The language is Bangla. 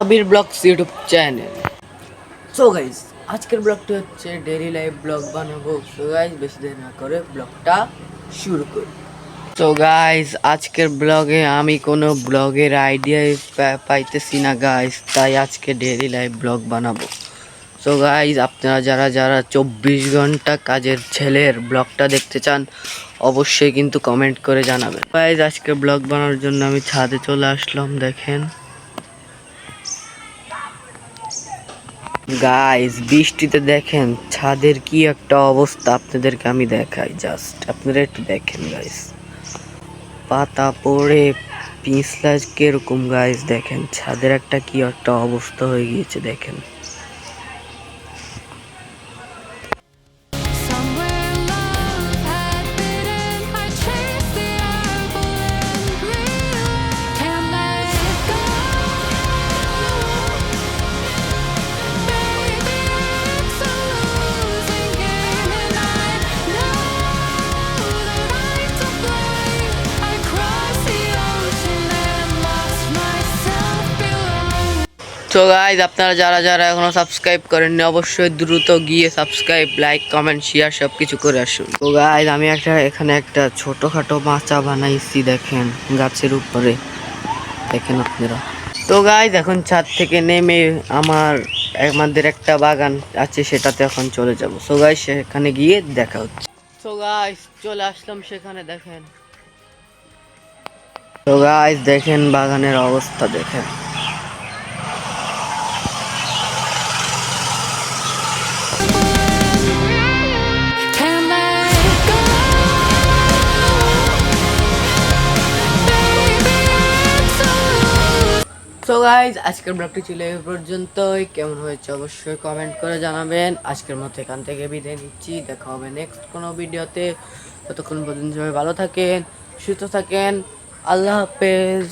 আবির blogs YouTube channel. So guys, আজকের ব্লগটি হচ্ছে ডেইলি লাইফ ব্লগ বানাবো। সো গাইস, বেশি দেরি না করে ব্লগটা শুরু করি। সো গাইস, আজকের ব্লগে আমি কোনো ব্লগের আইডিয়া পাইতেছি না গাইস, তাই আজকে ডেইলি লাইফ ব্লগ বানাবো। সো গাইস, আপনারা যারা যারা 24 ঘন্টা কাজের ছেলের ব্লগটা দেখতে চান অবশ্যই কিন্তু কমেন্ট করে জানাবেন। গাইস, আজকে ব্লগ বানানোর জন্য আমি ছাদে চলে আসলাম। দেখেন গাইস, বৃষ্টিতে দেখেন ছাদের কি একটা অবস্থা, আপনাদেরকে আমি দেখাই। জাস্ট আপনারা একটু দেখেন গাইস, পাতা পড়ে পিছলা কিরকম গাইস। দেখেন ছাদের একটা কি একটা অবস্থা হয়ে গিয়েছে দেখেন। তো গাইজ, আপনারা যারা যারা এখনো সাবস্ক্রাইব করেননি অবশ্যই দ্রুত গিয়ে সাবস্ক্রাইব, লাইক, কমেন্ট, শেয়ার সব কিছু করে আসুন। তো গাইজ, আমি এখানে একটা ছোটখাটো মাচা বানাইছি দেখেন গাছের উপরে, দেখেন আপনারা। তো গাইজ, এখন ছাদ থেকে নেমে আমাদের একটা বাগান আছে, সেটাতে এখন চলে যাব। সো গাইজ, সেখানে গিয়ে দেখা হচ্ছে। সো গাইজ, চলে আসলাম সেখানে দেখেন। তো গাইজ, দেখেন বাগানের অবস্থা দেখেন। সো গাইজ, আজকের ব্লগটি ছিল এই পর্যন্তই। কেমন হয়েছে অবশ্যই কমেন্ট করে জানাবেন। আজকের মতো এখান থেকে বিদায় নিচ্ছি, দেখা হবে নেক্সট কোনো ভিডিওতে। ততক্ষণ পর্যন্ত সবাই ভালো থাকেন, সুস্থ থাকেন। আল্লাহ হাফেজ।